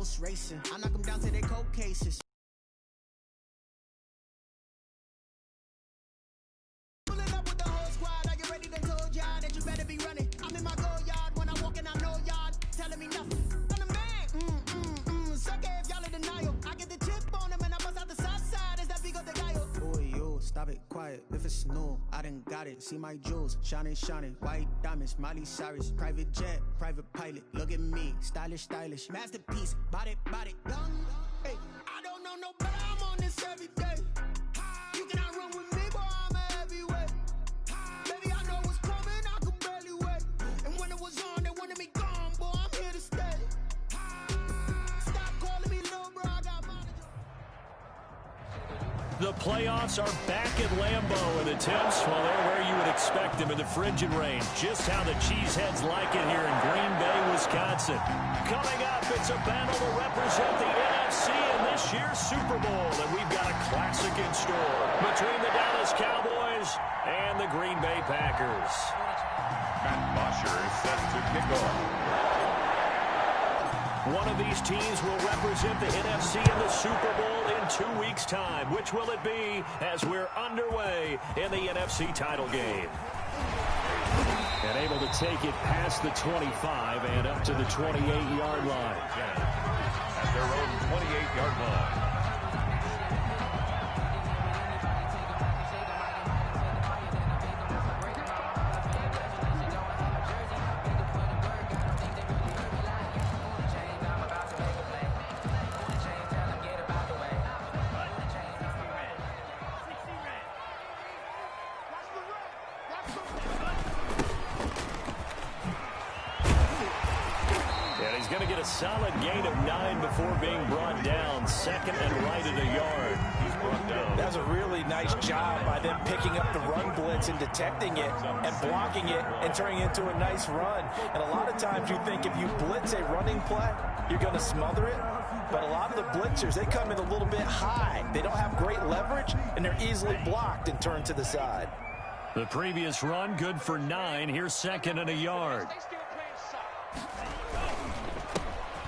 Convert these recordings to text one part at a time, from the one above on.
wheels racing. I knock them down to their cold cases. Pulling up with the whole squad. Are you ready to told y'all that you better be running? I'm in my go yard. When I walk in, I know y'all telling me nothing. I'm the man. Sucker if y'all in denial. I get the chip on him and I bust out the south side. Is that big of the guy? Boy, yo, stop it, quiet. If it's new, I done got it. See my jewels, shining, shining. White diamonds, Miley Cyrus. Private jet, private pilot. Look at me, stylish, stylish. Masterpiece, body, young. Hey, I don't know no better. I'm on this every day. You cannot run with me, boy. I'm a heavyweight. Baby, I know what's coming. I could barely wait. And when it was on, they wanted me gone, boy. I'm here to stay. Stop calling me little bro. I got mine. The playoffs are back at Lambeau, and the Temps, well, they're where you would expect them in the frigid rain. Just how the Cheeseheads like it here in Green Bay, Wisconsin. Coming up, it's a battle to represent the NFC in this year's Super Bowl, and we've got a classic in store between the Dallas Cowboys and the Green Bay Packers. Matt Bosher is set to kick off. One of these teams will represent the NFC in the Super Bowl in 2 weeks' time. Which will it be as we're underway in the NFC title game? And able to take it past the 25 and up to the 28-yard line. At their own 28-yard line. Solid gain of 9 before being brought down. Second and right at a yard. He's brought down. That was a really nice job by them picking up the run blitz and detecting it and blocking it and turning it into a nice run. And a lot of times you think if you blitz a running play, you're going to smother it. But a lot of the blitzers, they come in a little bit high. They don't have great leverage, and they're easily blocked and turned to the side. The previous run, good for 9. Here's second and a yard.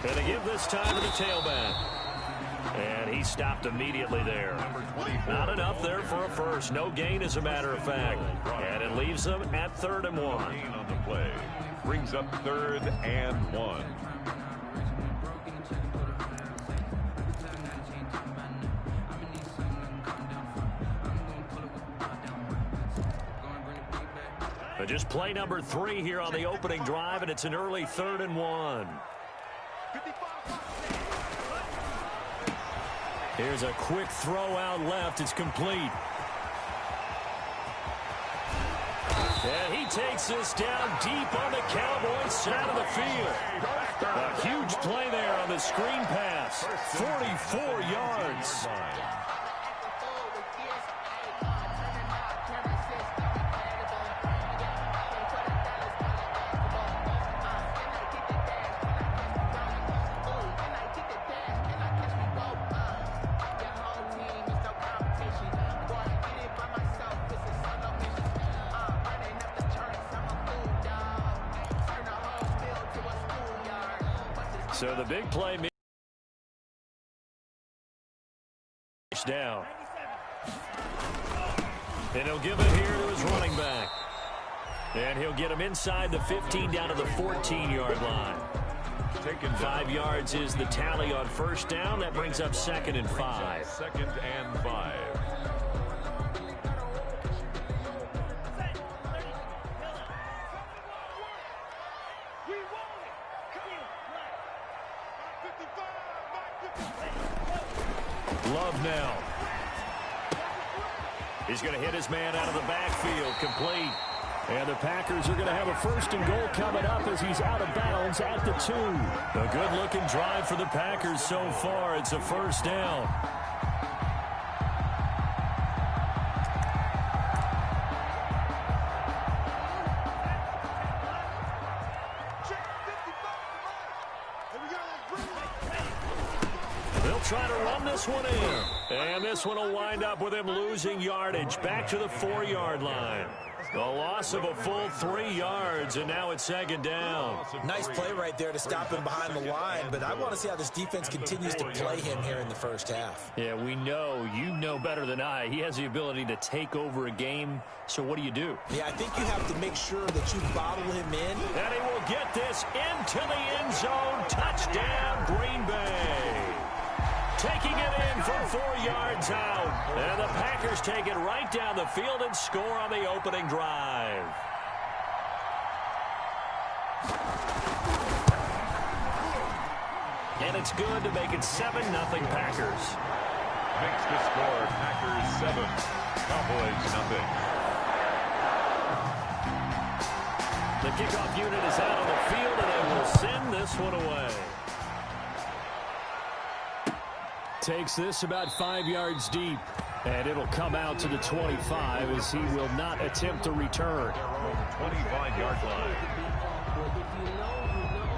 And they give this time to the tailback. And he stopped immediately there. Not enough there for a first. No gain, as a matter of fact. And it leaves them at 3rd and 1. On the play. Brings up 3rd and 1. But just play number 3 here on the opening drive, and it's an early 3rd and 1. Here's a quick throw out left. It's complete. And he takes this down deep on the Cowboys side of the field. A huge play there on the screen pass. 44 yards. So the big play down. And he'll give it here to his running back. And he'll get him inside the 15 down to the 14-yard line. 5 yards is the tally on first down. That brings up 2nd and 5. 2nd and 5. Love now. He's going to hit his man out of the backfield, complete. And the Packers are going to have a 1st and goal coming up as he's out of bounds at the 2. A good-looking drive for the Packers so far. It's a 1st down. They'll try to run this one in. And this one will wind up with him losing yardage back to the 4-yard line. A loss of a full 3 yards, and now it's second down. Nice play right there to stop him behind the line, but I want to see how this defense continues to play him here in the first half. Yeah, we know. You know better than I. He has the ability to take over a game, so what do you do? Yeah, I think you have to make sure that you bottle him in. And he will get this into the end zone. Touchdown, Green Bay. Taking it in from 4 yards out. And the Packers take it right down the field and score on the opening drive. And it's good to make it 7-0 Packers. Makes the score Packers 7, Cowboys 0. The kickoff unit is out on the field, and they will send this one away. Takes this about 5 yards deep, and it'll come out to the 25 as he will not attempt to return. Their own 25-yard line. If you know, you know.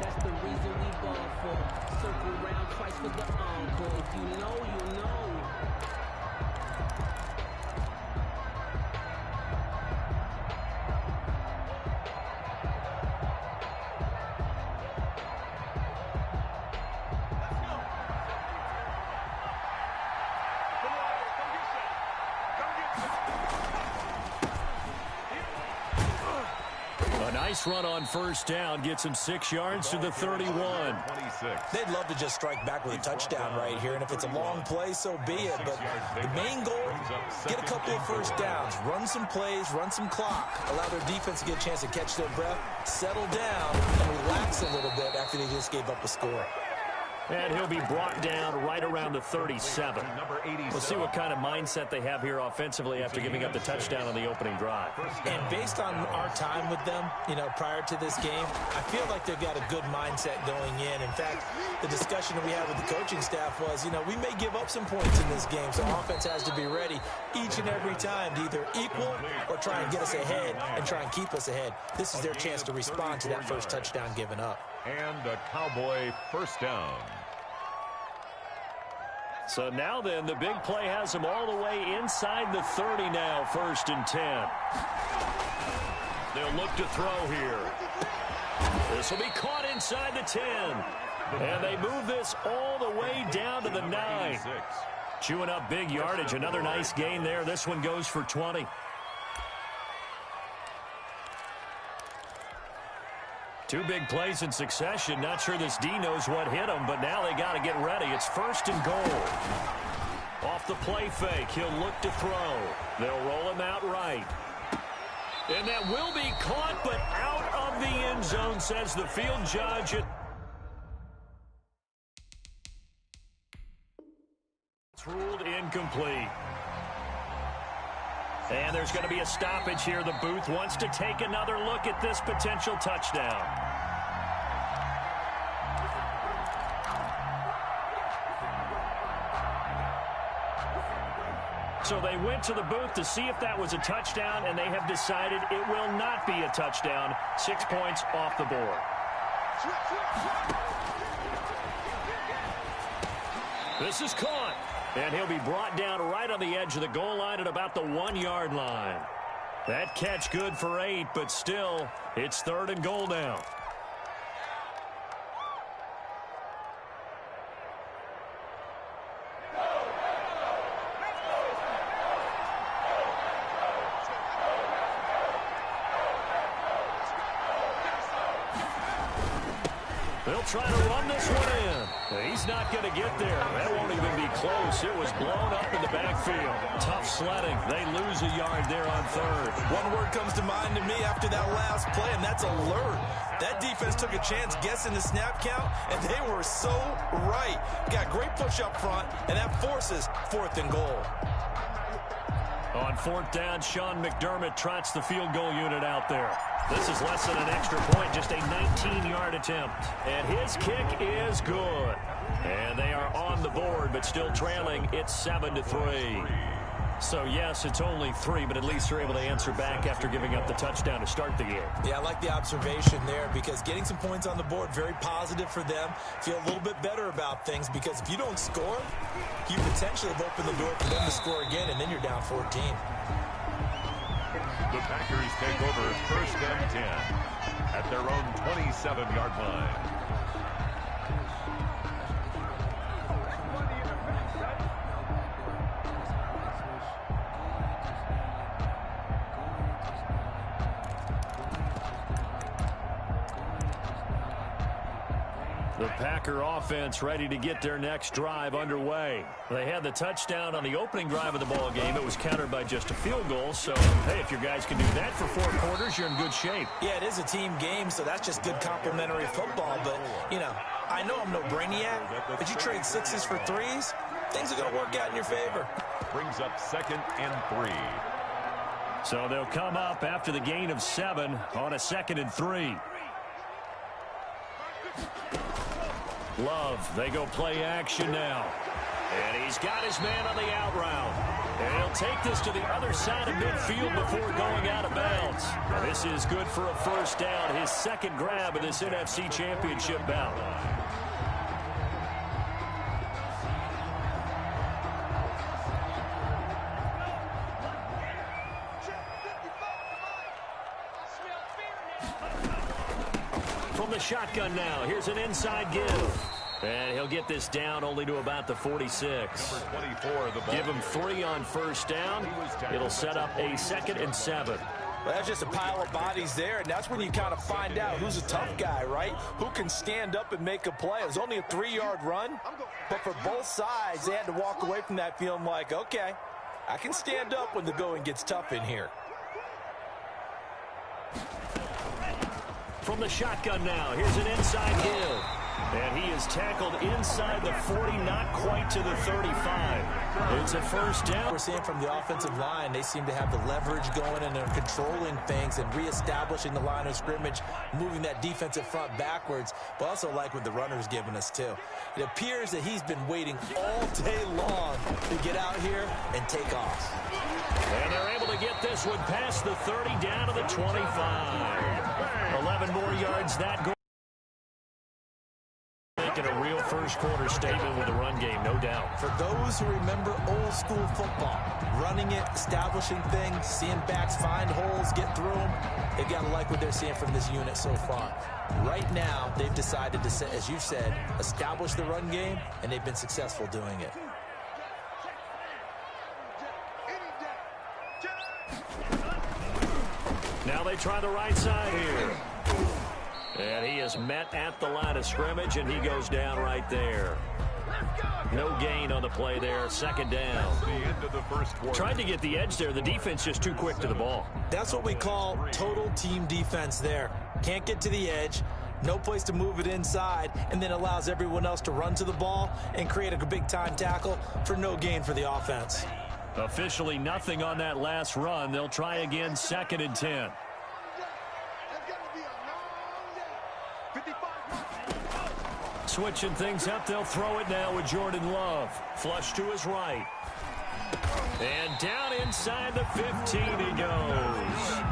That's the reason we ball for. Circle around twice for the encore. If you know, you know. Nice run on first down. Gets him 6 yards to the 31. 26. They'd love to just strike back with a touchdown right here, and if it's a long play, so be it. But the main goal, get a couple of first downs, run some plays, run some clock, allow their defense to get a chance to catch their breath, settle down, and relax a little bit after they just gave up a score. And he'll be brought down right around the 37. We'll see what kind of mindset they have here offensively after giving up the touchdown on the opening drive. And based on our time with them, prior to this game, I feel like they've got a good mindset going in. In fact, the discussion that we had with the coaching staff was, we may give up some points in this game, so offense has to be ready each and every time to either equal or try and get us ahead and try and keep us ahead. This is their chance to respond to that first touchdown given up. And a Cowboy first down. So now then, the big play has him all the way inside the 30 now, 1st and 10. They'll look to throw here. This will be caught inside the 10. And they move this all the way down to the 9. Chewing up big yardage. Another nice gain there. This one goes for 20. Two big plays in succession. Not sure this D knows what hit him, but now they got to get ready. It's 1st and goal. Off the play fake, he'll look to throw. They'll roll him out right. And that will be caught, but out of the end zone, says the field judge. It's ruled incomplete. And there's going to be a stoppage here. The booth wants to take another look at this potential touchdown. So they went to the booth to see if that was a touchdown, and they have decided it will not be a touchdown. 6 points off the board. This is caught. And he'll be brought down right on the edge of the goal line at about the 1-yard line. That catch good for 8, but still, it's 3rd and goal now. They'll try to run this one in. He's not going to get there. That won't even be close. It was blown up in the backfield. Tough sledding. They lose a yard there on 3rd. One word comes to mind to me after that last play, and that's alert. That defense took a chance guessing the snap count, and they were so right. Got great push up front, and that forces 4th and goal. On 4th down, Sean McDermott trots the field goal unit out there. This is less than an extra point, just a 19-yard attempt. And his kick is good. And they are on the board, but still trailing. It's 7-3. So, yes, it's only 3, but at least they're able to answer back after giving up the touchdown to start the game. Yeah, I like the observation there because getting some points on the board, very positive for them. Feel a little bit better about things because if you don't score, you potentially have opened the door for them to score again, and then you're down 14. The Packers take over first and 10 at their own 27-yard line. The Packer offense ready to get their next drive underway. They had the touchdown on the opening drive of the ball game. It was countered by just a field goal. So, hey, if your guys can do that for 4 quarters, you're in good shape. Yeah, it is a team game, so that's just good complementary football. But, you know, I know I'm no brainiac, but you trade 6s for 3s, things are going to work out in your favor. Brings up 2nd and 3. So they'll come up after the gain of 7 on a 2nd and 3. Love, they go play action now. And he's got his man on the out route. And he'll take this to the other side of midfield before going out of bounds. This is good for a first down, his 2nd grab of this NFC Championship bout. From the shotgun now, here's an inside give. And he'll get this down only to about the 46. Number 24, the ball. Give him 3 on first down. It'll set up a 2nd and 7. Well, that's just a pile of bodies there, and that's when you kind of find out who's a tough guy, right? Who can stand up and make a play. It was only a 3-yard run, but for both sides, they had to walk away from that feeling like, okay, I can stand up when the going gets tough in here. From the shotgun now, here's an inside give. And he is tackled inside the 40, not quite to the 35. It's a first down. We're seeing from the offensive line, they seem to have the leverage going and they're controlling things and reestablishing the line of scrimmage, moving that defensive front backwards, but also like what the runner's giving us too. It appears that he's been waiting all day long to get out here and take off. And they're able to get this one past the 30 down to the 25. 11 more yards that goal. Making a real first quarter statement with the run game, no doubt. For those who remember old school football, running it, establishing things, seeing backs find holes, get through them, they got to like what they're seeing from this unit so far. Right now, they've decided to, as you said, establish the run game, and they've been successful doing it. Now they try the right side here. And he is met at the line of scrimmage, and he goes down right there. No gain on the play there. 2nd down. The end of the first quarter. Tried to get the edge there. The defense just too quick to the ball. That's what we call total team defense there. Can't get to the edge. No place to move it inside, and then allows everyone else to run to the ball and create a big-time tackle for no gain for the offense. Officially nothing on that last run. They'll try again 2nd and 10. Switching things up, they'll throw it now with Jordan Love. Flush to his right. And down inside the 15 he goes.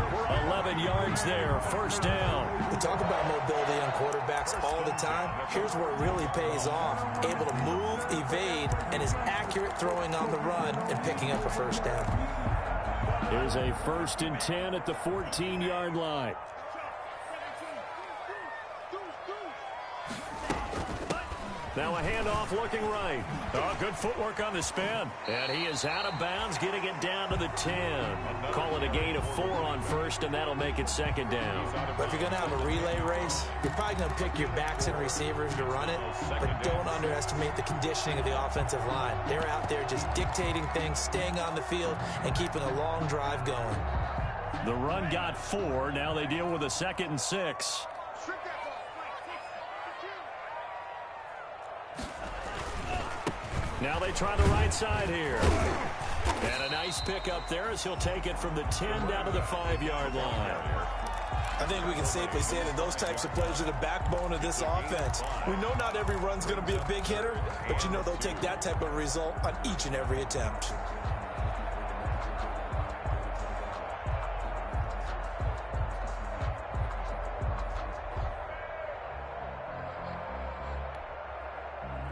11 yards there, first down. We talk about mobility on quarterbacks all the time. Here's where it really pays off. Able to move, evade, and is accurate throwing on the run and picking up a first down. Here's a 1st and 10 at the 14-yard line. Now a handoff looking right. Oh, good footwork on the spin. And he is out of bounds, getting it down to the 10. Call it a gain of 4 on first, and that'll make it 2nd down. But if you're going to have a relay race, you're probably going to pick your backs and receivers to run it, but don't underestimate the conditioning of the offensive line. They're out there just dictating things, staying on the field, and keeping a long drive going. The run got 4. Now they deal with a 2nd and 6. Now they try the right side here. And a nice pickup there as he'll take it from the 10 down to the 5-yard line. I think we can safely say that those types of plays are the backbone of this offense. We know not every run's going to be a big hitter, but you know they'll take that type of result on each and every attempt.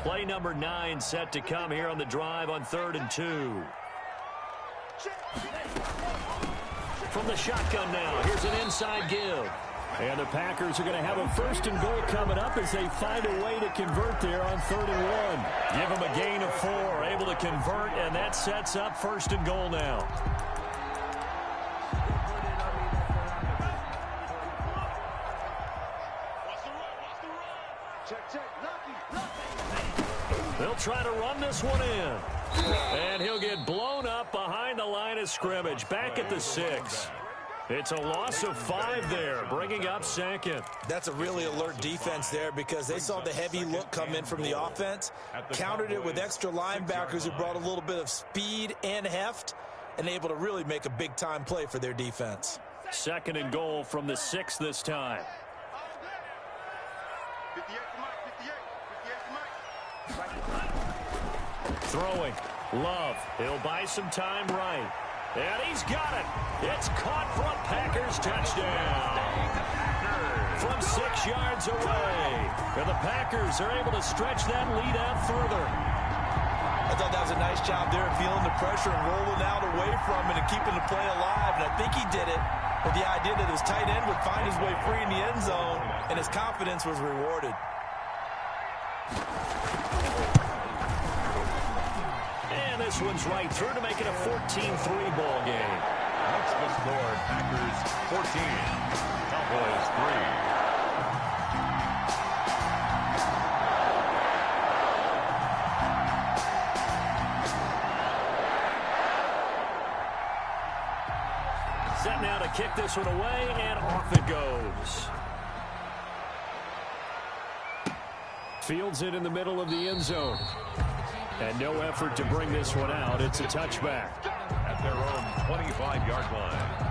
Play number 9 set to come here on the drive on 3rd and 2. From the shotgun now, here's an inside give. And the Packers are going to have a 1st and goal coming up as they find a way to convert there on 3rd and 1. Give them a gain of 4, able to convert, and that sets up 1st and goal now. They'll try to run this one in. And he'll get blown up behind the line of scrimmage, back at the 6. It's a loss of 5 there, bringing up 2nd. That's a really alert defense there because they saw the heavy look come in from the offense, countered it with extra linebackers who brought a little bit of speed and heft, and able to really make a big-time play for their defense. 2nd and goal from the 6 this time. Throwing. Love. He'll buy some time right. And he's got it. It's caught for a Packers touchdown. From 6 yards away. And the Packers are able to stretch that lead out further. I thought that was a nice job there, feeling the pressure and rolling out away from it and keeping the play alive. And I think he did it with the idea that his tight end would find his way free in the end zone, and his confidence was rewarded. This one's right through to make it a 14-3 ball game. That's the score. Packers 14, Cowboys 3. Set now to kick this one away, and off it goes. Fields it in the middle of the end zone. And no effort to bring this one out. It's a touchback. At their own 25-yard line.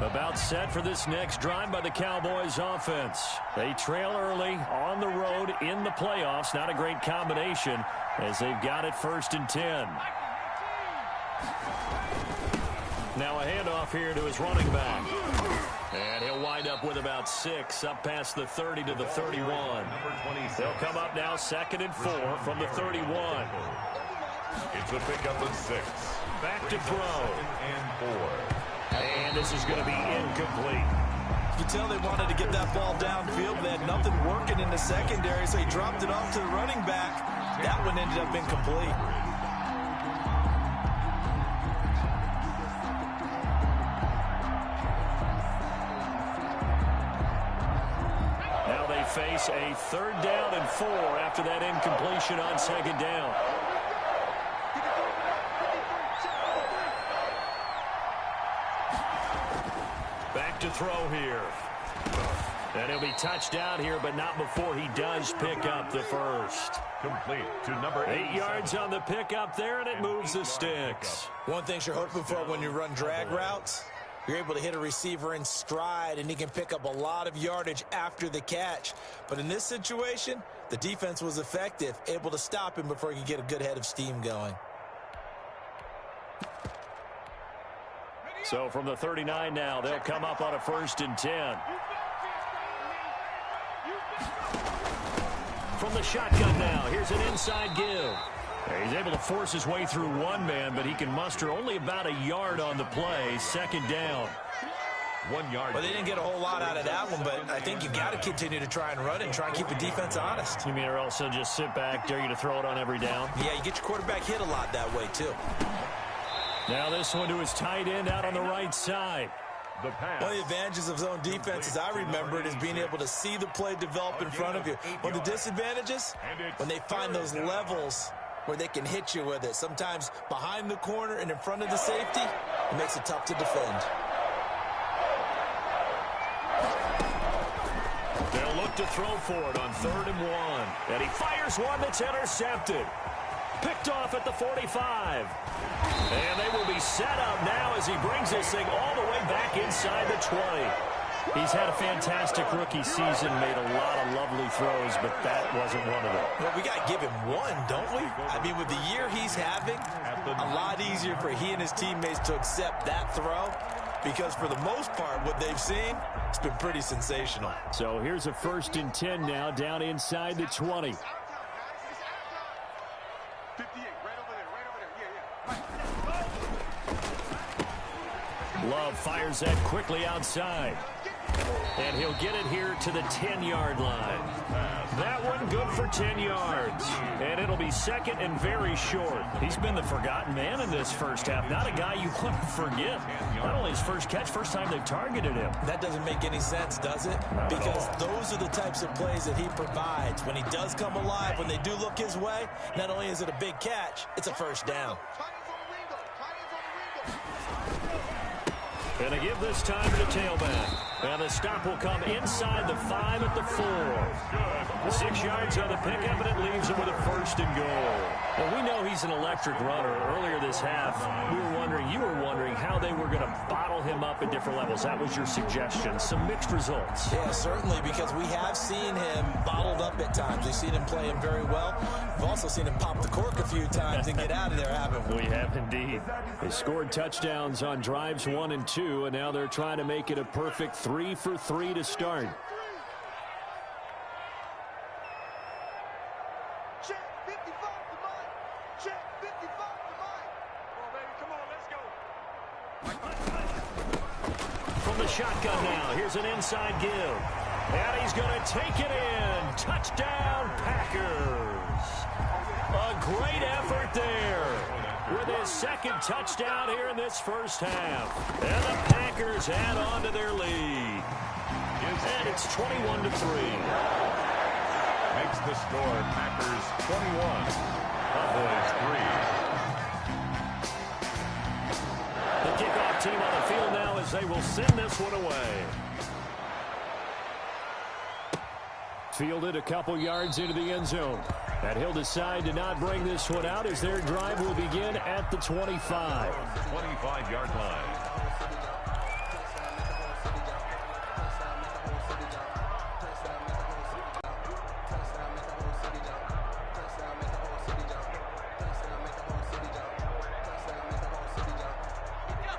About set for this next drive by the Cowboys offense. They trail early on the road in the playoffs. Not a great combination as they've got it 1st and 10. Now a handoff here to his running back. And he'll wind up with about 6 up past the 30 to the 31. They'll come up now 2nd and 4 from the 31. It's a pickup of 6. Back to throw. 2nd and 4. And this is going to be incomplete. You tell they wanted to get that ball downfield. They had nothing working in the secondary, so he dropped it off to the running back. That one ended up incomplete. Now they face a 3rd down and 4 after that incompletion on 2nd down. To throw here. And he'll be touched down here, but not before he does pick up the 1st. Complete to number 8 yards on the pickup there, and it moves the sticks. One thing you're hoping for when you run drag routes, you're able to hit a receiver in stride, and he can pick up a lot of yardage after the catch. But in this situation, the defense was effective, able to stop him before he could get a good head of steam going. So from the 39 now, they'll come up on a 1st and 10. From the shotgun now, here's an inside give. He's able to force his way through one man, but he can muster only about a yard on the play. 2nd down. 1 yard. Well, they didn't get a whole lot out of that one, but I think you got to continue to try and run and try and keep the defense honest. You mean or else they'll just sit back, dare you to throw it on every down? Yeah, you get your quarterback hit a lot that way, too. Now this one to his tight end out on the right side. The pass. One of the advantages of zone defense, as I remember it, is being able to see the play develop in front of you. One of the disadvantages, when they find those levels where they can hit you with it. Sometimes behind the corner and in front of the safety, it makes it tough to defend. They'll look to throw for it on 3rd and 1. And he fires one that's intercepted. Picked off at the 45. And they will be set up now as he brings this thing all the way back inside the 20. He's had a fantastic rookie season, made a lot of lovely throws, but that wasn't one of them. Well, we got to give him one, don't we? I mean, with the year he's having, a lot easier for he and his teammates to accept that throw, because for the most part, what they've seen, it's been pretty sensational. So here's a 1st and 10 now, down inside the 20. Love fires that quickly outside. And he'll get it here to the 10-yard line. That one good for 10 yards. And it'll be 2nd and very short. He's been the forgotten man in this first half. Not a guy you want to forget. Not only his first catch, first time they've targeted him. That doesn't make any sense, does it? Because those are the types of plays that he provides. When he does come alive, when they do look his way, not only is it a big catch, it's a first down. And a give this time to the tailback. And the stop will come inside the 5 at the 4. 6 yards on the pickup, and it leaves him with a 1st and goal. Well, we know he's an electric runner. Earlier this half, you were wondering how they were going to bottle him up at different levels. That was your suggestion. Some mixed results. Yeah, certainly, because we have seen him bottled up at times. We've seen him play him very well. We've also seen him pop the cork a few times and get out of there, haven't we? We have indeed. They scored touchdowns on drives 1 and 2, and now they're trying to make it a perfect 3 for 3 to start. Check 55 to Mike. Check 55 to Mike. Come on, baby. Come on, let's go. From the shotgun now, here's an inside give. And he's going to take it in. Touchdown, Packers. A great effort there with his 2nd touchdown here in this first half. And the Packers add on to their lead. And it's 21-3. Makes the score Packers 21, Cowboys 3. The kickoff team on the field now as they will send this one away. Fielded a couple yards into the end zone. And he'll decide to not bring this one out as their drive will begin at the 25. 25-yard line.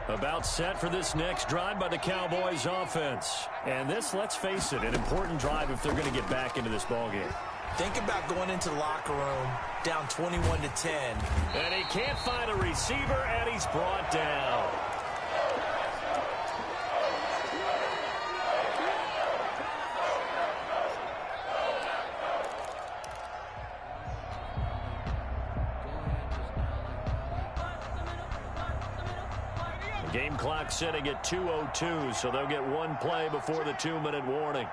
About set for this next drive by the Cowboys offense. And this, let's face it, an important drive if they're going to get back into this ballgame. Think about going into the locker room down 21-10. And he can't find a receiver, and he's brought down. Game clock sitting at 2:02, so they'll get one play before the 2-minute warning.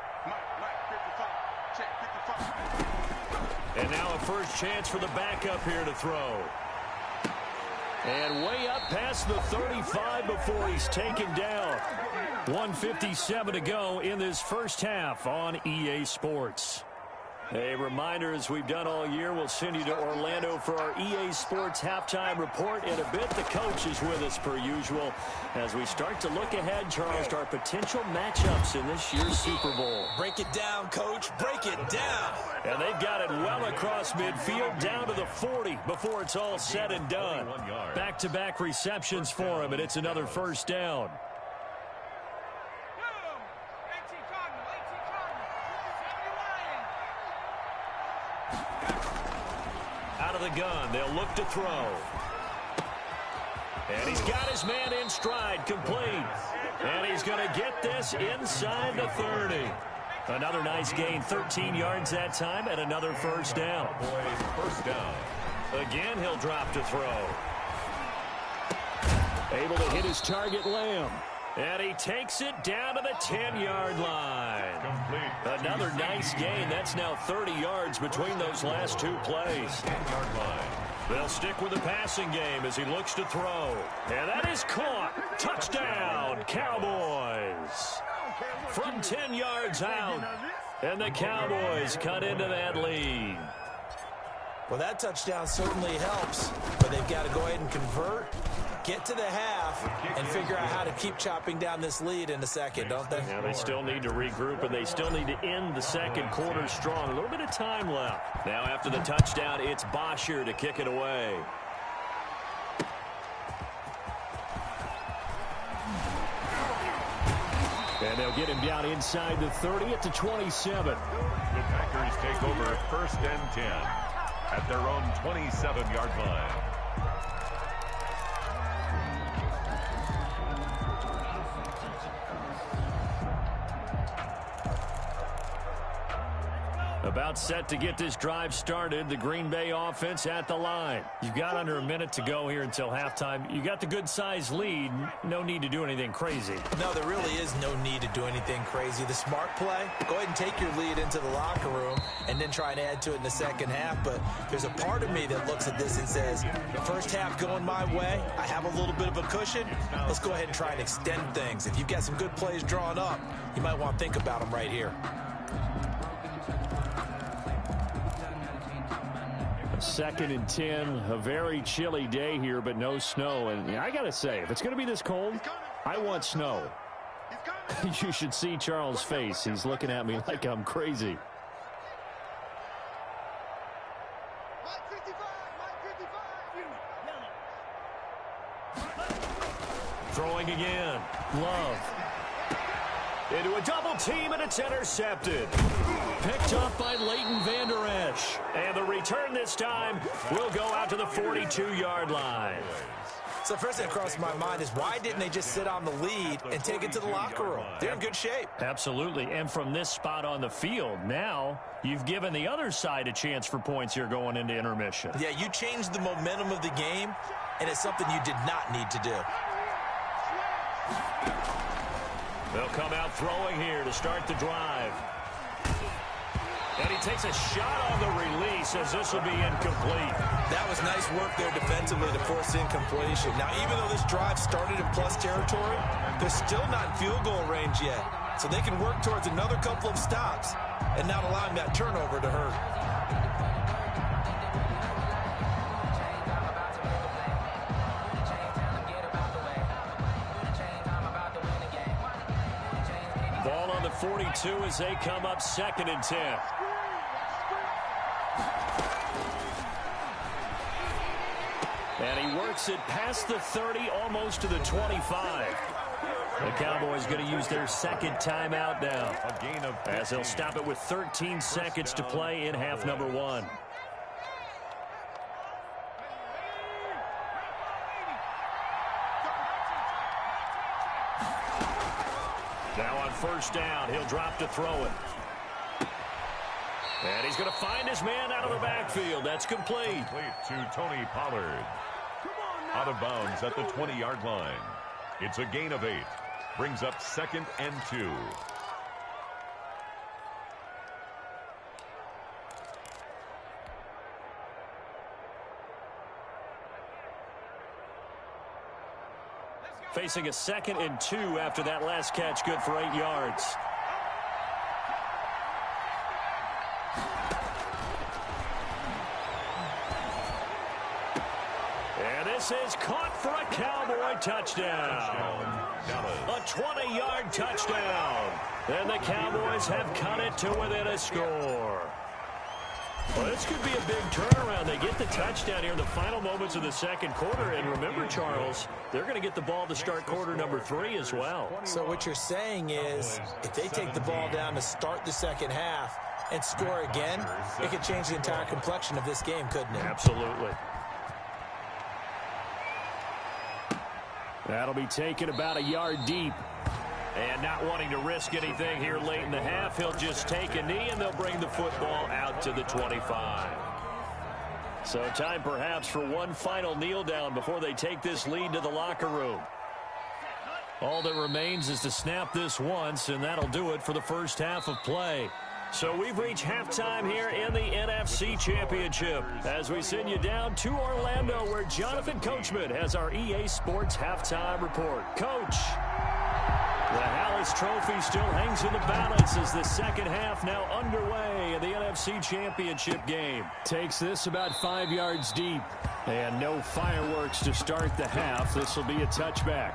And now a first chance for the backup here to throw. And way up past the 35 before he's taken down. 1:57 to go in this first half on EA Sports. A reminder, as we've done all year, we'll send you to Orlando for our EA Sports halftime report in a bit. The coach is with us per usual as we start to look ahead, Charles, to our potential matchups in this year's Super Bowl. Break it down, Coach. Break it down. And they've got it well across midfield down to the 40 before it's all said and done. Back-to-back receptions for him, and it's another first down. Out of the gun, they'll look to throw. And he's got his man in stride, complete. And he's going to get this inside the 30. Another nice gain, 13 yards that time, and another first down. First down. Again, he'll drop to throw. Able to hit his target, Lamb. And he takes it down to the 10-yard line. Complete. Another nice gain. That's now 30 yards between those last two plays. 10-yard line. They'll stick with the passing game as he looks to throw. And that is caught. Touchdown, Cowboys. From 10 yards out. And the Cowboys cut into that lead. Well, that touchdown certainly helps, but they've got to go ahead and convert, get to the half and figure out how to keep chopping down this lead in the second, don't they? Yeah, they still need to regroup, and they still need to end the second quarter strong. A little bit of time left. Now after the touchdown, it's Bosher to kick it away. And they'll get him down inside the 30 at the 27. The Packers take over 1st and 10 at their own 27-yard line. About set to get this drive started. The Green Bay offense at the line. You've got under a minute to go here until halftime. You got the good-sized lead. No need to do anything crazy. No, there really is no need to do anything crazy. The smart play, go ahead and take your lead into the locker room and then try and add to it in the second half. But there's a part of me that looks at this and says, first half going my way, I have a little bit of a cushion. Let's go ahead and try and extend things. If you've got some good plays drawn up, you might want to think about them right here. 2nd and 10, a very chilly day here, but no snow. And I got to say, if it's going to be this cold, I want snow. You should see Charles' face. He's looking at me like I'm crazy. Throwing again. Love. Into a double team, and it's intercepted. Picked up by Leighton Vander Esch. And the return this time will go out to the 42-yard line. So the first thing that crossed my mind is why didn't they just sit on the lead and take it to the locker room? They're in good shape. Absolutely. And from this spot on the field, now you've given the other side a chance for points here going into intermission. Yeah, you changed the momentum of the game, and it's something you did not need to do. They'll come out throwing here to start the drive. And he takes a shot on the release as this will be incomplete. That was nice work there defensively to force incompletion. Now, even though this drive started in plus territory, they're still not in field goal range yet. So they can work towards another couple of stops and not allowing that turnover to hurt. Ball on the 42 as they come up 2nd and 10. And he works it past the 30, almost to the 25. The Cowboys going to use their second timeout now, A gain of 15. as they'll stop it with 13 seconds to play in half number 1. Now on 1st down, he'll drop to throw it. And he's going to find his man out of the backfield. That's complete. Complete to Tony Pollard. Out of bounds at the 20-yard line. It's a gain of 8. Brings up 2nd and 2. Facing a 2nd and 2 after that last catch, good for 8 yards. And this is caught for a Cowboy touchdown. A 20-yard touchdown. And the Cowboys have cut it to within a score. Well, this could be a big turnaround. They get the touchdown here in the final moments of the second quarter. And remember, Charles, they're going to get the ball to start quarter number 3 as well. So what you're saying is if they take the ball down to start the second half and score again, it could change the entire complexion of this game, couldn't it? Absolutely. That'll be taken about a yard deep. And not wanting to risk anything here late in the half, he'll just take a knee, and they'll bring the football out to the 25. So time perhaps for one final kneel down before they take this lead to the locker room. All that remains is to snap this once, and that'll do it for the first half of play. So we've reached halftime here in the NFC Championship as we send you down to Orlando, where Jonathan Coachman has our EA Sports Halftime Report. Coach, the Hallis Trophy still hangs in the balance as the second half now underway in the NFC Championship game. Takes this about 5 yards deep. And no fireworks to start the half. This will be a touchback.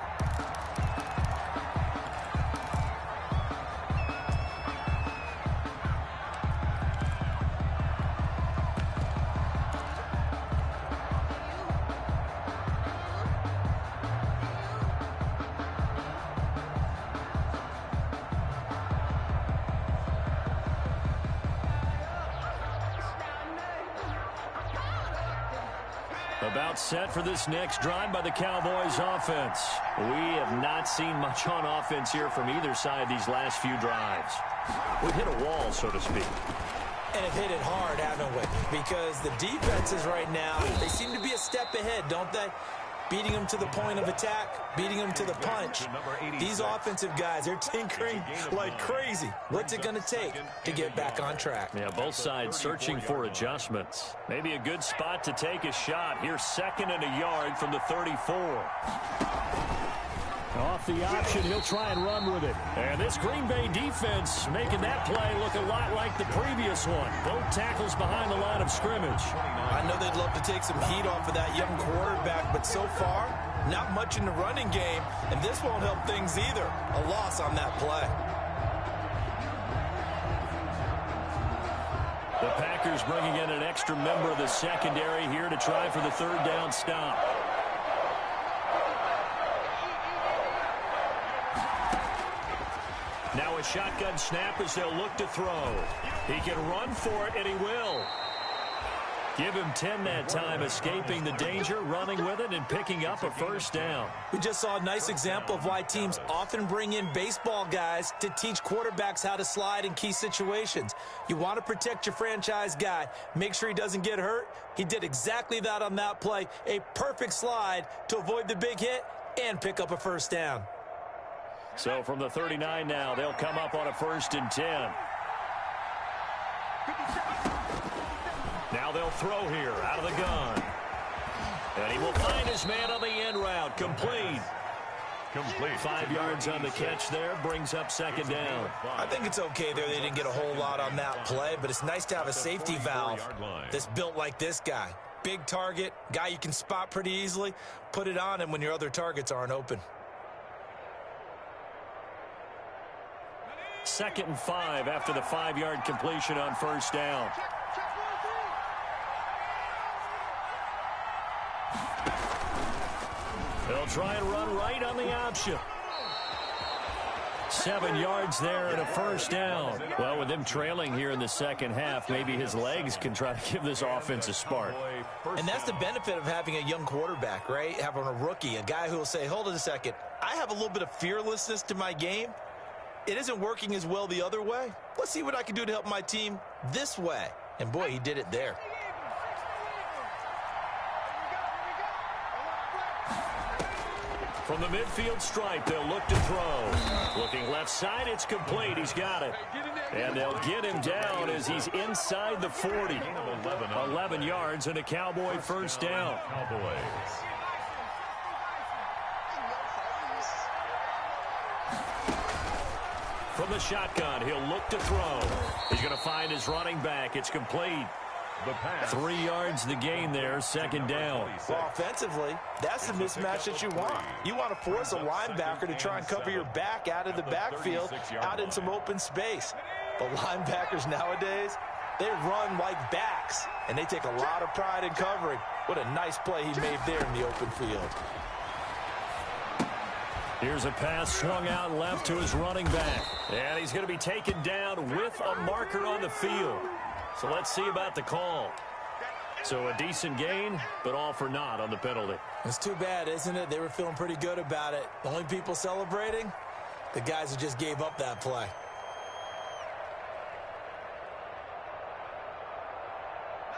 About set for this next drive by the Cowboys offense. We have not seen much on offense here from either side these last few drives. We've hit a wall, so to speak. And have hit it hard, haven't we? Because the defenses right now, they seem to be a step ahead, don't they? Beating them to the point of attack, beating them to the punch. These offensive guys, they're tinkering like crazy. What's it going to take to get back on track? Yeah, both sides searching for adjustments. Maybe a good spot to take a shot. Here's 2nd and a yard from the 34. Off the option, he'll try and run with it. And this Green Bay defense making that play look a lot like the previous one. Both tackles behind the line of scrimmage. I know they'd love to take some heat off of that young quarterback, but so far, not much in the running game, and this won't help things either. A loss on that play. The Packers bringing in an extra member of the secondary here to try for the 3rd down stop. Now a shotgun snap as they'll look to throw. He can run for it, and he will. Give him 10 that time, escaping the danger, running with it, and picking up a 1st down. We just saw a nice example of why teams often bring in baseball guys to teach quarterbacks how to slide in key situations. You want to protect your franchise guy. Make sure he doesn't get hurt. He did exactly that on that play. A perfect slide to avoid the big hit and pick up a 1st down. So from the 39 now, they'll come up on a 1st and 10. Now they'll throw here out of the gun. And he will find his man on the end route. Complete. 5 yards on the catch there. Brings up 2nd down. I think it's okay there. They didn't get a whole lot on that play, but it's nice to have a safety valve that's built like this guy. Big target, guy you can spot pretty easily. Put it on him when your other targets aren't open. 2nd and 5 after the 5-yard completion on 1st down. They'll try and run right on the option. 7 yards there and a 1st down. Well, with them trailing here in the 2nd half, maybe his legs can try to give this offense a spark. And that's the benefit of having a young quarterback, right? Having a rookie, a guy who will say, hold it a second, I have a little bit of fearlessness to my game. It isn't working as well the other way. Let's see what I can do to help my team this way. And boy, he did it there. From the midfield stripe, they'll look to throw. Looking left side, it's complete. He's got it. And they'll get him down as he's inside the 40. 11 yards and a Cowboy 1st down. From the shotgun, he'll look to throw. He's going to find his running back. It's complete. 3 yards the gain there, 2nd down. Well, offensively, that's the mismatch that you want. You want to force a linebacker to try and cover your back out of the backfield, out in some open space. The linebackers nowadays, they run like backs, and they take a lot of pride in covering. What a nice play he made there in the open field. Here's a pass swung out left to his running back. And he's going to be taken down with a marker on the field. So let's see about the call. So a decent gain, but all for naught on the penalty. It's too bad, isn't it? They were feeling pretty good about it. The only people celebrating, the guys who just gave up that play.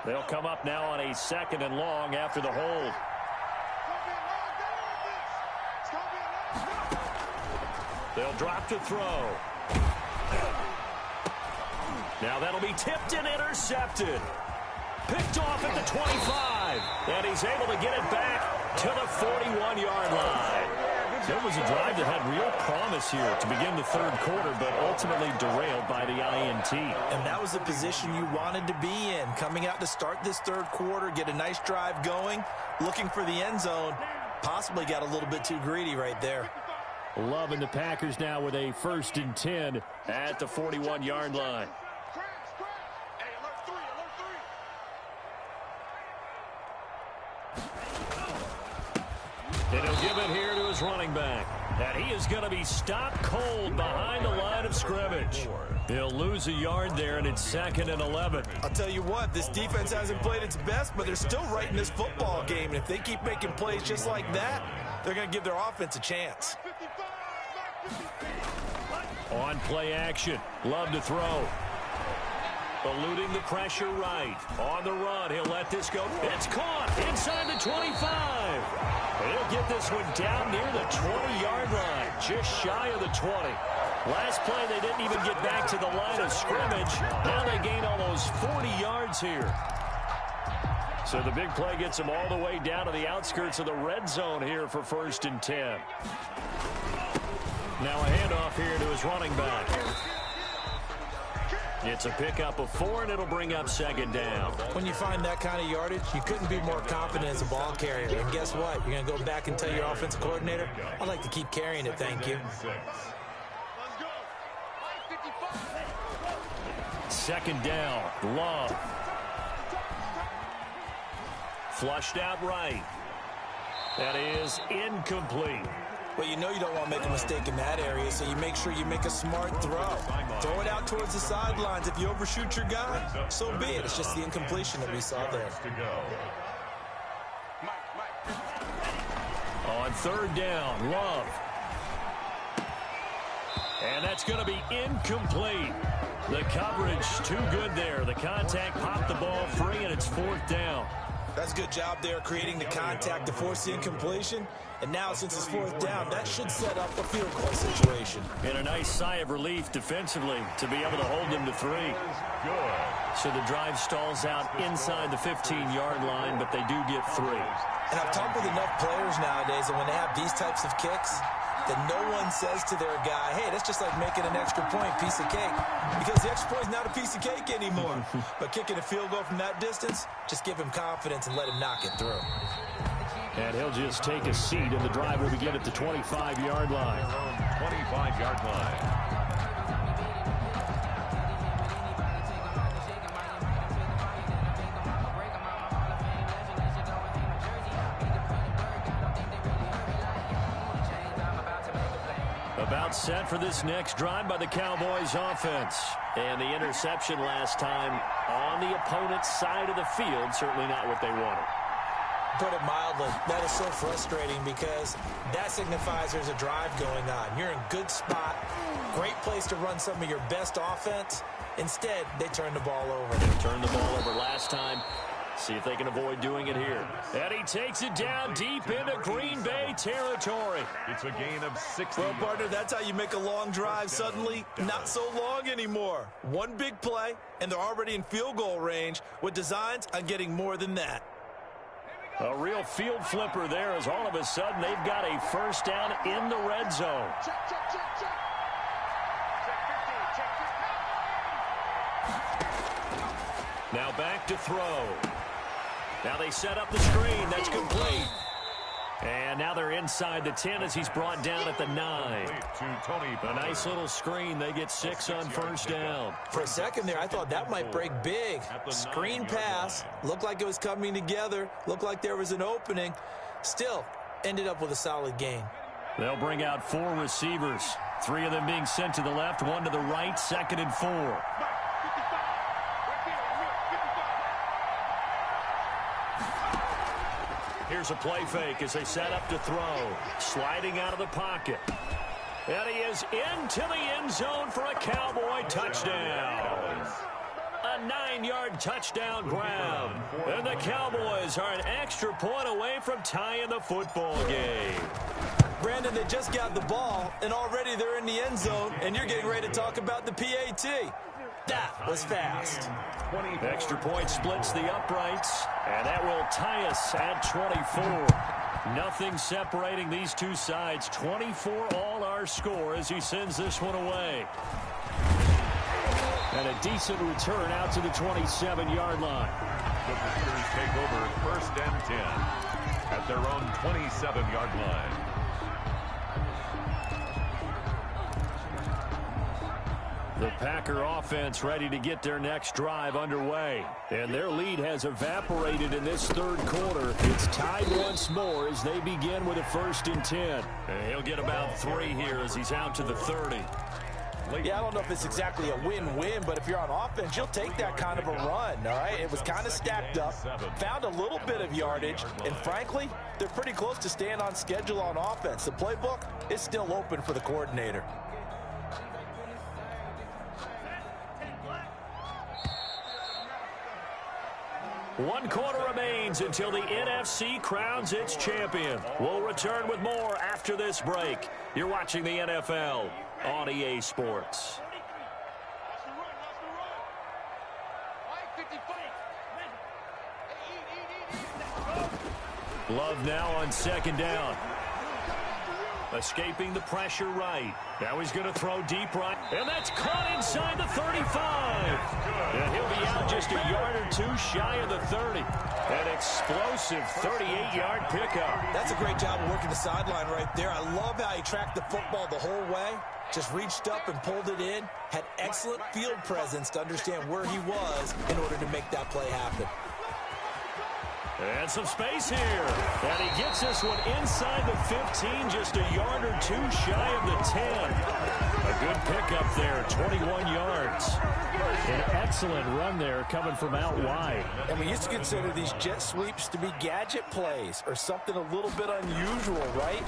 They'll come up now on a 2nd and long after the hold. They'll drop to throw. Now that'll be tipped and intercepted. Picked off at the 25. And he's able to get it back to the 41-yard line. So it was a drive that had real promise here to begin the third quarter, but ultimately derailed by the INT. And that was the position you wanted to be in, coming out to start this third quarter, get a nice drive going, looking for the end zone. Possibly got a little bit too greedy right there. Loving the Packers now with a 1st and 10 at the 41-yard line. And he'll give it here to his running back. And he is going to be stopped cold behind the line of scrimmage. He'll lose a yard there, and it's 2nd and 11. I'll tell you what, this defense hasn't played its best, but they're still right in this football game. And if they keep making plays just like that, they're going to give their offense a chance. On play action, Love to throw. Eluding the pressure right. On the run, he'll let this go. It's caught inside the 25. He'll get this one down near the 20-yard line, just shy of the 20. Last play, they didn't even get back to the line of scrimmage. Now they gain almost 40 yards here. So the big play gets them all the way down to the outskirts of the red zone here for 1st and 10. Now a handoff here to his running back. It's a pickup of 4, and it'll bring up 2nd down. When you find that kind of yardage, you couldn't be more confident as a ball carrier. And guess what? You're going to go back and tell your offensive coordinator, I'd like to keep carrying it, thank you. 2nd down, Love. Flushed out right. That is incomplete. Well, you know you don't want to make a mistake in that area, so you make sure you make a smart throw. Throw it out towards the sidelines. If you overshoot your guy, so be it. It's just the incompletion that we saw there. On 3rd down, Love. And that's going to be incomplete. The coverage too good there. The contact popped the ball free, and it's 4th down. That's a good job there creating the contact to force the incompletion. And now, since it's 4th down, that should set up a field goal situation. And a nice sigh of relief defensively to be able to hold them to 3. So the drive stalls out inside the 15-yard line, but they do get 3. And I've talked with enough players nowadays, and when they have these types of kicks, that no one says to their guy, hey, that's just like making an extra point, piece of cake. Because the extra point is not a piece of cake anymore. But kicking a field goal from that distance, just give him confidence and let him knock it through. And he'll just take a seat, and the drive will begin at the 25-yard line. 25-yard line. About set for this next drive by the Cowboys offense. And the interception last time on the opponent's side of the field, certainly not what they wanted. Put it mildly, that is so frustrating because that signifies there's a drive going on. You're in good spot, great place to run some of your best offense. Instead, they turn the ball over. They turned the ball over last time. See if they can avoid doing it here. And he takes it down deep into Green Bay territory. It's a gain of 60. Well, partner, that's how you make a long drive suddenly not so long anymore. One big play, and they're already in field goal range with designs on getting more than that. A real field flipper there as all of a sudden they've got a 1st down in the red zone. Now back to throw. Now they set up the screen. That's complete. And now they're inside the 10 as he's brought down at the 9. A nice little screen. They get 6 on 1st down. For a second there, I thought that might break big. Screen pass. Looked like it was coming together. Looked like there was an opening. Still, ended up with a solid gain. They'll bring out 4 receivers. 3 of them being sent to the left, 1 to the right, 2nd and 4. Here's a play fake as they set up to throw. Sliding out of the pocket. And he is into the end zone for a Cowboy touchdown. A 9-yard touchdown grab. And the Cowboys are an extra point away from tying the football game. Brandon, they just got the ball, and already they're in the end zone, and you're getting ready to talk about the PAT. That was fast. Extra point splits the uprights, and that will tie us at 24. Nothing separating these two sides. 24 all our score as he sends this one away. And a decent return out to the 27-yard line. The Packers take over 1st and 10 at their own 27-yard line. The Packer offense ready to get their next drive underway. And their lead has evaporated in this third quarter. It's tied once more as they begin with a 1st and 10. And he'll get about 3 here as he's out to the 30. Yeah, I don't know if it's exactly a win-win, but if you're on offense, you'll take that kind of a run, all right? It was kind of stacked up, found a little bit of yardage, and frankly, they're pretty close to staying on schedule on offense. The playbook is still open for the coordinator. One quarter remains until the NFC crowns its champion. We'll return with more after this break. You're watching the NFL on EA Sports. Love now on 2nd down. Escaping the pressure right. Now he's going to throw deep right. And that's caught inside the 35. And he'll be out just a yard or 2 shy of the 30. An explosive 38-yard pickup. That's a great job of working the sideline right there. I love how he tracked the football the whole way. Just reached up and pulled it in. Had excellent field presence to understand where he was in order to make that play happen. And some space here. And he gets this one inside the 15, just a yard or 2 shy of the 10. A good pickup there, 21 yards. An excellent run there coming from out wide. And we used to consider these jet sweeps to be gadget plays or something a little bit unusual, right?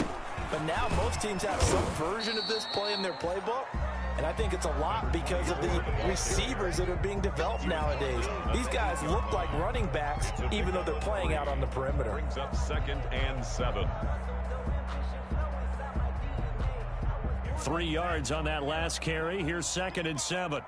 But now most teams have some version of this play in their playbook. And I think it's a lot because of the receivers that are being developed nowadays. These guys look like running backs, even though they're playing out on the perimeter. Brings up 2nd and 7. 3 yards on that last carry. Here's 2nd and 7.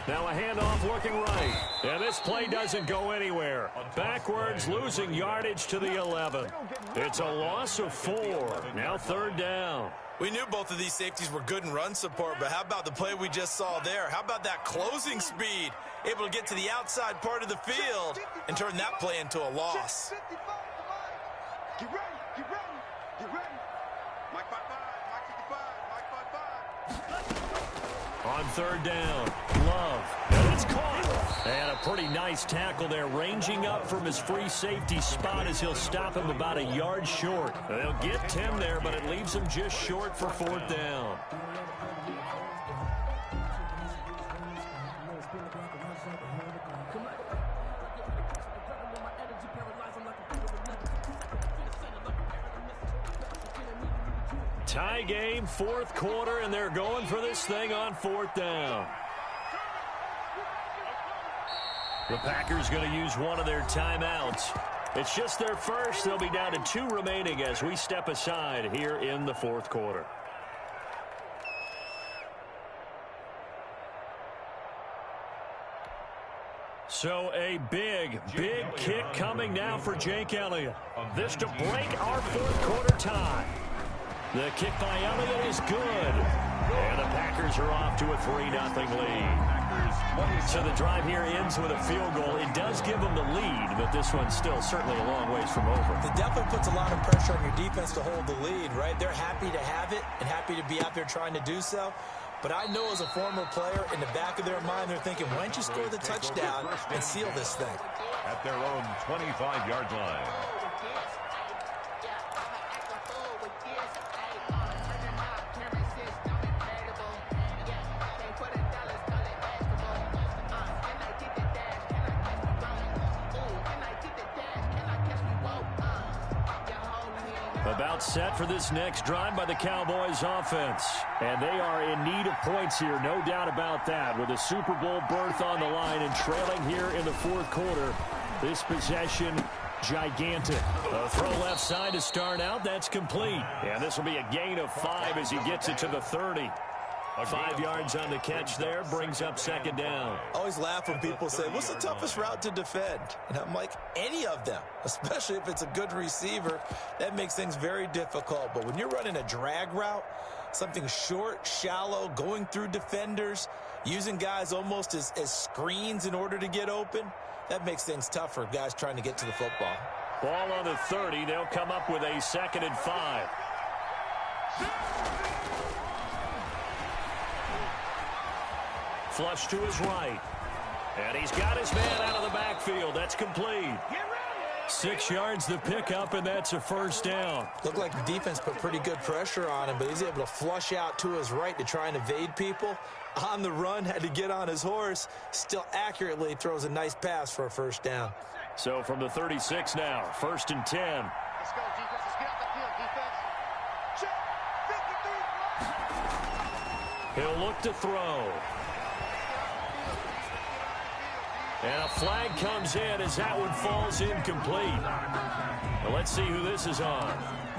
Now a handoff looking right. And this play doesn't go anywhere. Backwards, losing yardage to the 11. It's a loss of 4. Now 3rd down. We knew both of these safeties were good in run support, but how about the play we just saw there? How about that closing speed? Able to get to the outside part of the field and turn that play into a loss. Get ready, get ready, get ready. Mike 5-5, Mike 55, Mike 5-5. On 3rd down, Love. And it's caught. And a pretty nice tackle there, ranging up from his free safety spot as he'll stop him about a yard short. They'll get Tim there, but it leaves him just short for 4th down. Tie game, 4th quarter, and they're going for this thing on 4th down. The Packers going to use one of their timeouts. It's just their first. They'll be down to 2 remaining as we step aside here in the 4th quarter. So a big kick coming now for Jake Elliott. This to break our 4th quarter tie. The kick by Elliott is good. And the Packers are off to a 3-0 lead. So the drive here ends with a field goal. It does give them the lead, but this one's still certainly a long ways from over. It definitely puts a lot of pressure on your defense to hold the lead, right? They're happy to have it and happy to be out there trying to do so. But I know as a former player, in the back of their mind, they're thinking, why don't you score the touchdown and seal this thing? At their own 25-yard line. About set for this next drive by the Cowboys offense. And they are in need of points here, no doubt about that. With a Super Bowl berth on the line and trailing here in the 4th quarter. This possession, gigantic. A throw left side to start out. That's complete. And this will be a gain of 5 as he gets it to the 30. 5 yards on the catch there, brings up second down. I always laugh when people say, what's the toughest route to defend? And I'm like, any of them, especially if it's a good receiver. That makes things very difficult. But when you're running a drag route, something short, shallow, going through defenders, using guys almost as screens in order to get open, that makes things tough for guys trying to get to the football. Ball on the 30. They'll come up with a 2nd and 5. Flush to his right. And he's got his man out of the backfield. That's complete. 6 yards the pickup, and that's a first down. Looked like the defense put pretty good pressure on him, but he's able to flush out to his right to try and evade people. On the run, had to get on his horse. Still accurately throws a nice pass for a first down. So from the 36 now, 1st and 10. Let's go, defense. Let's get out the field, defense. Check. 53. He'll look to throw. And a flag comes in as that one falls incomplete. Well, let's see who this is on.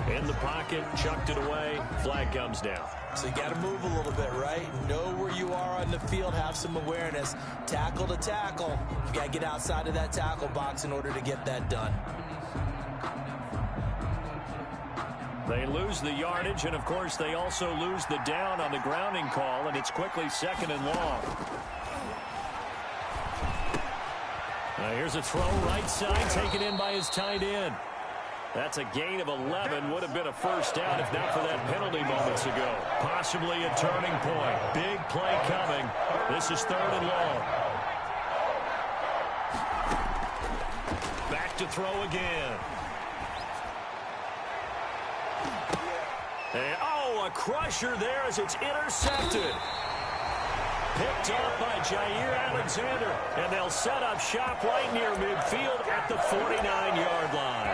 In the pocket, chucked it away, flag comes down. So you got to move a little bit, right? Know where you are on the field, have some awareness. Tackle to tackle. You got to get outside of that tackle box in order to get that done. They lose the yardage, and of course they also lose the down on the grounding call, and it's quickly 2nd and long. Now here's a throw right side, taken in by his tight end. That's a gain of 11. Would have been a first down if not for that penalty moments ago. Possibly a turning point. Big play coming. This is 3rd and long. Back to throw again. And, a crusher there as it's intercepted. Picked up by Jair Alexander, and they'll set up shop right near midfield at the 49-yard line.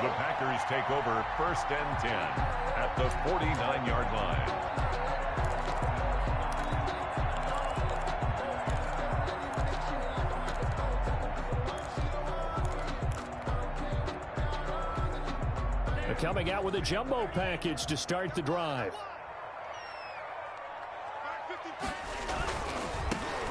The Packers take over 1st and 10 at the 49-yard line. They're coming out with a jumbo package to start the drive.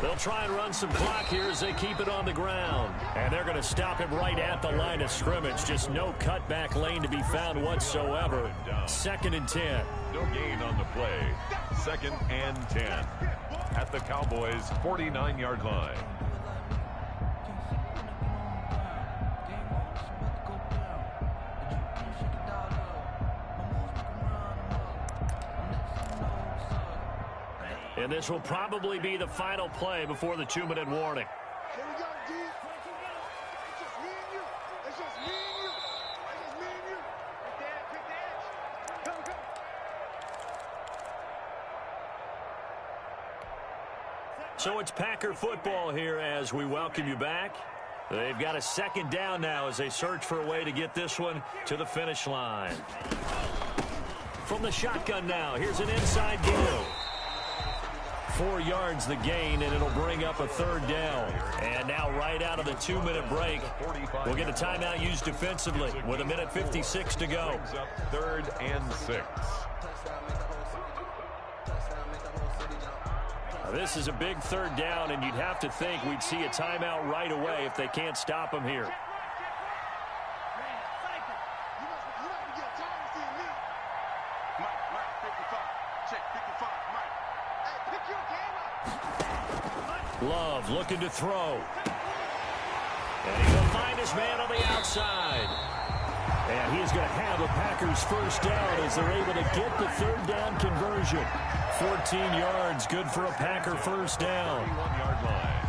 They'll try and run some clock here as they keep it on the ground. And they're going to stop him right at the line of scrimmage. Just no cutback lane to be found whatsoever. 2nd and 10. No gain on the play. 2nd and 10 at the Cowboys' 49-yard line. And this will probably be the final play before the 2-minute warning. Here we go, D. It's just me and you. It's just me and you. It's just me and you. Pick the edge. Go, go. So it's Packer football here as we welcome you back. They've got a 2nd down now as they search for a way to get this one to the finish line. From the shotgun now, here's an inside give. 4 yards the gain, and it'll bring up a 3rd down. And now right out of the 2-minute break, we'll get a timeout used defensively with 1:56 to go. 3rd and 6. Now, this is a big 3rd down, and you'd have to think we'd see a timeout right away if they can't stop him here. Love looking to throw. And he'll find his man on the outside. And he's going to have a Packers first down as they're able to get the 3rd down conversion. 14 yards, good for a Packer first down. 41-yard line.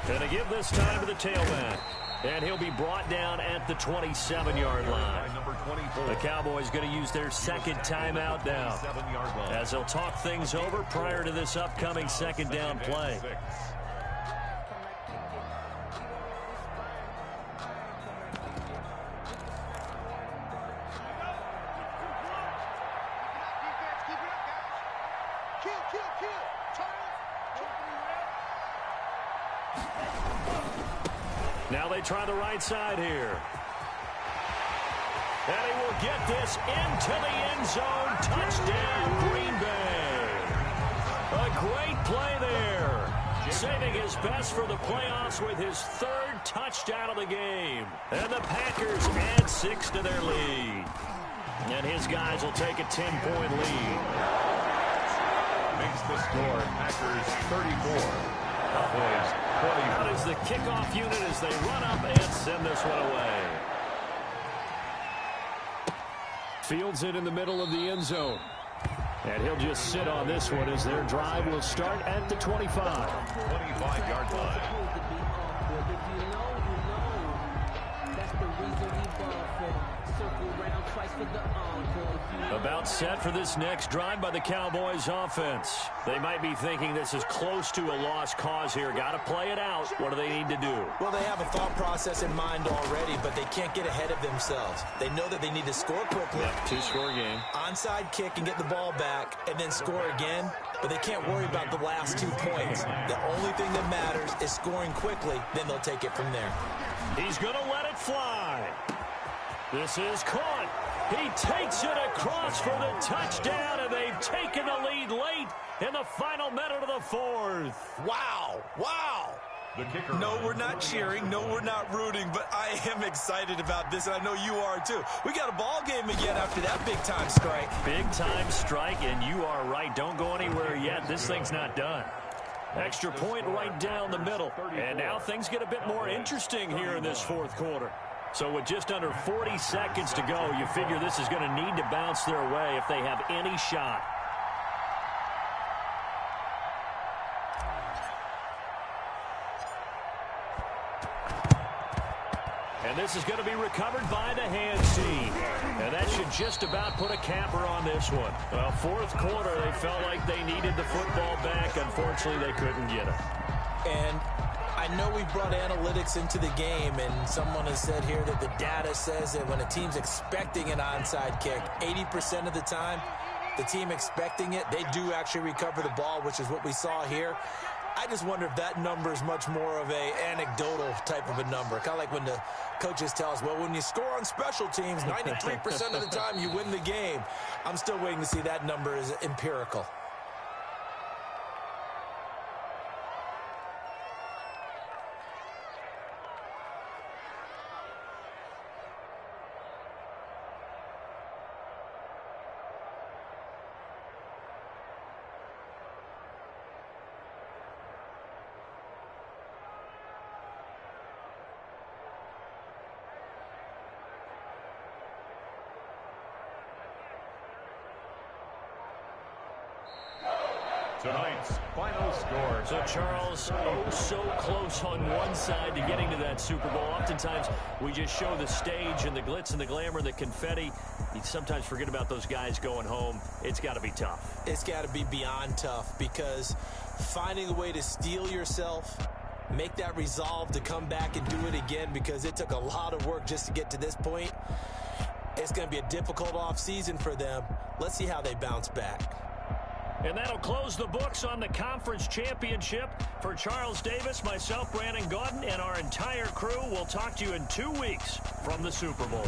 And to give this time to the tailback. And he'll be brought down at the 27-yard line. The Cowboys going to use their 2nd timeout now as they'll talk things over prior to this upcoming 2nd down play. Now they try the right side here. And he will get this into the end zone. Touchdown, Green Bay. A great play there. Saving his best for the playoffs with his third touchdown of the game. And the Packers add 6 to their lead. And his guys will take a 10-point lead. Makes the score Packers 34. Cowboys 20. Out is the kickoff unit as they run up and send this one away. Fields it in the middle of the end zone. And he'll just sit on this one as their drive will start at the 25. 25-yard line. About set for this next drive by the Cowboys offense. They might be thinking this is close to a lost cause here. Got to play it out. What do they need to do? Well, they have a thought process in mind already, but they can't get ahead of themselves. They know that they need to score quickly. Yep, 2-score game. Onside kick and get the ball back and then score again, but they can't worry about the last 2 points. The only thing that matters is scoring quickly, then they'll take it from there. He's going to let it fly. This is caught. He takes it across for the touchdown, and they've taken the lead late in the final minute of the fourth. Wow. Wow. The kicker. No, we're not cheering. No, we're not rooting, but I am excited about this, and I know you are too. We got a ball game again after that big-time strike. Big-time strike, and you are right. Don't go anywhere yet. This thing's not done. Extra point right down the middle. And now things get a bit more interesting here in this fourth quarter. So with just under 40 seconds to go, you figure this is going to need to bounce their way if they have any shot. And this is going to be recovered by the hands team. And that should just about put a capper on this one. Well, fourth quarter, they felt like they needed the football back. Unfortunately, they couldn't get it. And I know we've brought analytics into the game, and someone has said here that the data says that when a team's expecting an onside kick, 80% of the time, the team expecting it, they do actually recover the ball, which is what we saw here. I just wonder if that number is much more of a anecdotal type of a number. Kind of like when the coaches tell us, well, when you score on special teams, 93% of the time you win the game. I'm still waiting to see that number is empirical. Tonight's final score. So, Charles, oh, so close on one side to getting to that Super Bowl. Oftentimes, we just show the stage and the glitz and the glamour and the confetti. You sometimes forget about those guys going home. It's got to be tough. It's got to be beyond tough, because finding a way to steel yourself, make that resolve to come back and do it again, because it took a lot of work just to get to this point. It's going to be a difficult offseason for them. Let's see how they bounce back. And that'll close the books on the conference championship. For Charles Davis, myself, Brandon Gaudin, and our entire crew, we'll talk to you in 2 weeks from the Super Bowl.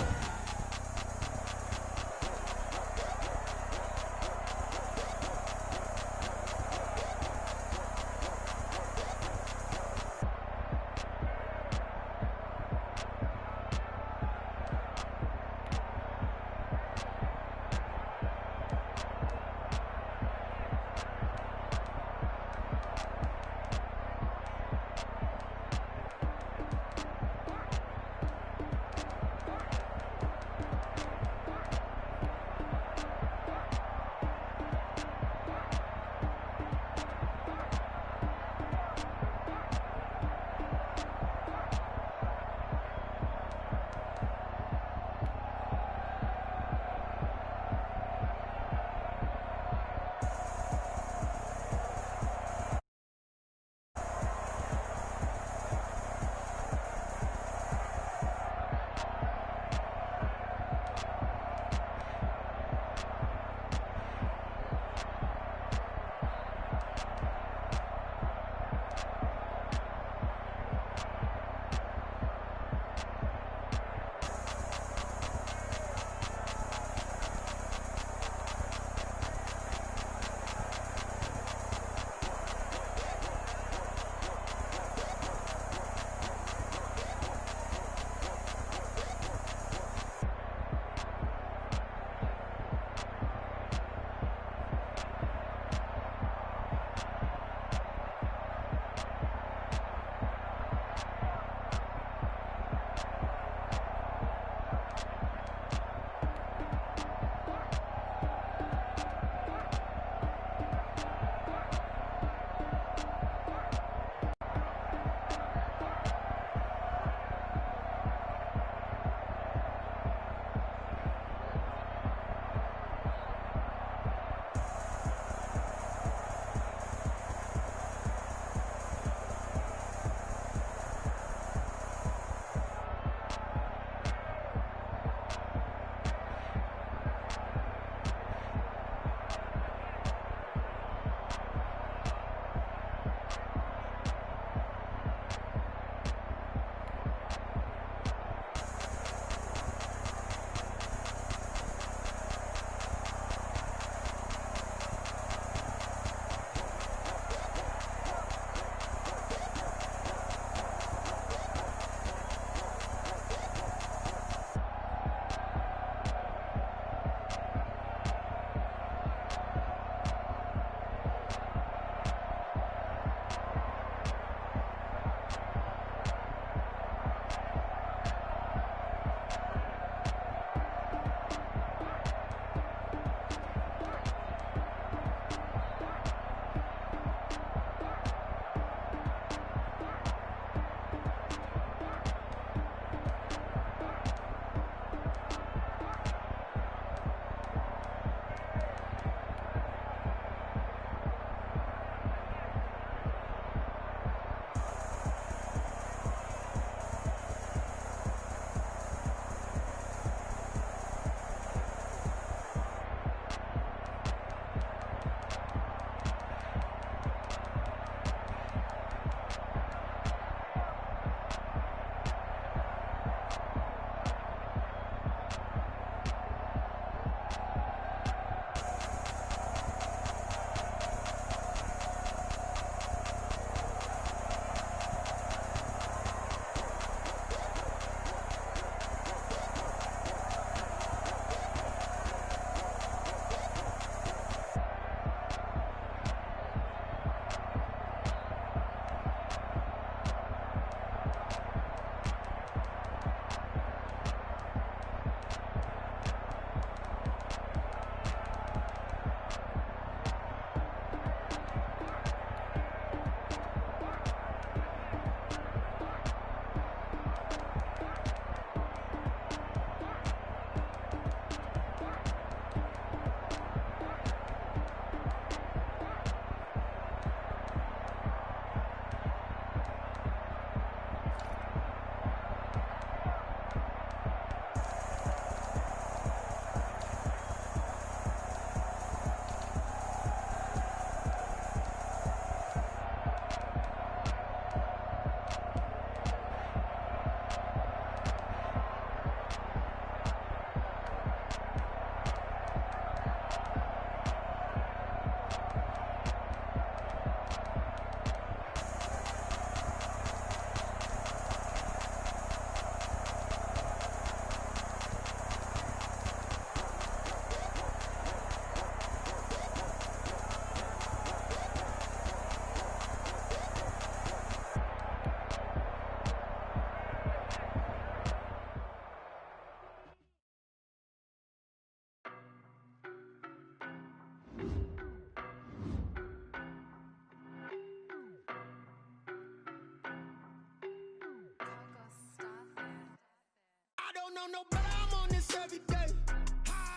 don't know no better, I'm on this every day.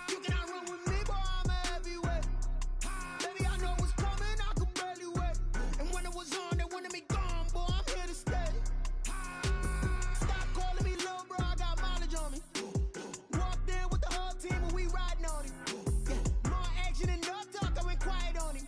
You cannot run with me, boy, I'm a heavyweight. Baby, I know what's coming, I could barely wait. And when it was on, they wanted me gone, boy, I'm here to stay. Stop calling me little bro, I got mileage on me. Walked in with the whole team and we riding on him. Yeah, more action and no talk, I went quiet on him.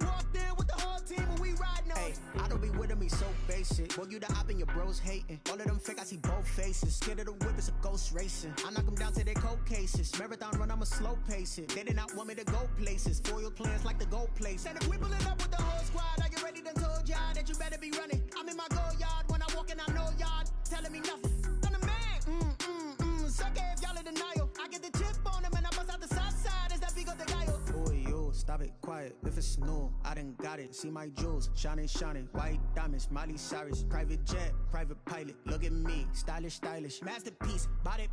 Walked in with the whole team and we riding on him. I don't be with me so basic. Boy, you the op and your bros hating. All of them fake, I see both faces. Scared of the whip, it's a ghost racing. I knock them down to their cold cases. Marathon run, I'ma slow pace it. They did not want me to go places. Foil plans like the gold place. Said if we pulling up with the whole squad, I get ready done told y'all that you better be running. I'm in my go yard, when I walk in I know y'all telling me nothing. I'm the man, suck it if y'all in denial. I get the chip on them and I bust out the south side, is that Vigo de Gallo? Boy, yo, stop it, quiet. If it's new, I done got it. See my jewels, shining, shining. White diamonds, Miley Cyrus. Private jet, private pilot. Look at me, stylish, stylish. Masterpiece, body,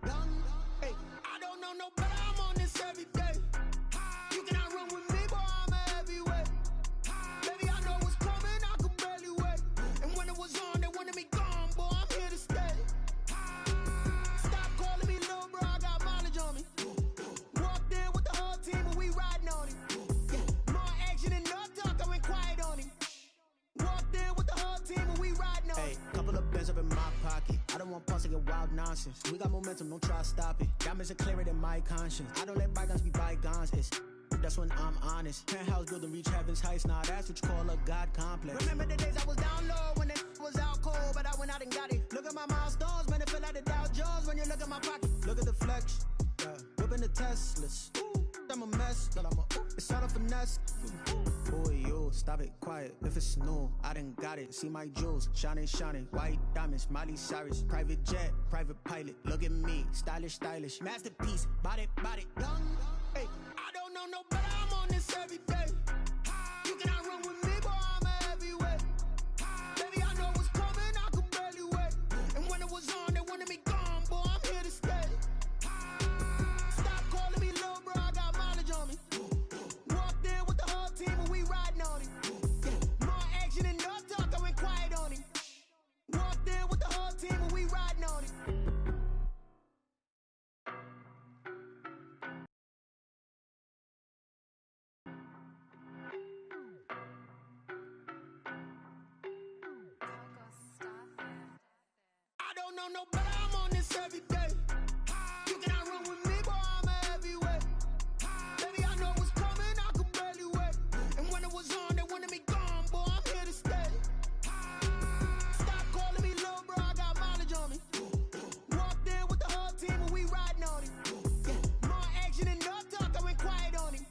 young. Hey, I don't know no better, I'm on this every day. You cannot run with me, boy, I'm a heavyweight. Baby, I know what's coming, I could barely wait. And when it was on, they wanted me gone, boy, I'm here to stay. Stop calling me little bro, I got mileage on me. Walked in with the whole team and we riding on him. Yeah, more action and no talk, I went quiet on him. Walked in with the whole team and we riding on him. Hey, couple of bands up in my pocket. I don't want pulse to get wild nonsense. We got momentum, don't try to stop it. Diamonds are clearer than my conscience. I don't let bygones be bygones. That's when I'm honest. Penthouse building, reach heaven's heights. Nah, that's what you call a God complex. Remember the days I was down low when it was out cold, but I went out and got it. Look at my milestones, man, it feel like the Dow Jones when you look at my pocket. Look at the flex, yeah. Whipping the Teslas. I'm a mess, girl, it's all a finesse. Boy, yo, stop it, quiet. If it's new, I done got it. See my jewels, shining, shining. White diamonds, Miley Cyrus. Private jet, private pilot. Look at me, stylish, stylish. Masterpiece, body, young. Hey, I don't know no better, I'm on this every day. You cannot run with me, boy, I'm a heavyweight. Baby, I know what's coming, I could barely wait. And when it was on, they wanted me gone, boy, I'm here to stay. Stop calling me little bro, I got mileage on me. Walked in with the whole team and we riding on him. Yeah, more action and no talk, I went quiet on him. Walked in with the whole team and we riding on him. I don't know no better, I'm on this every day. You cannot run with me, boy, I'm a heavyweight. Baby, I know what's coming, I could barely wait. And when it was on, they wanted me gone, boy, I'm here to stay. Stop calling me little bro, I got mileage on me. Walked in with the whole team and we riding on him. Yeah, more action and no talk, I went quiet on him.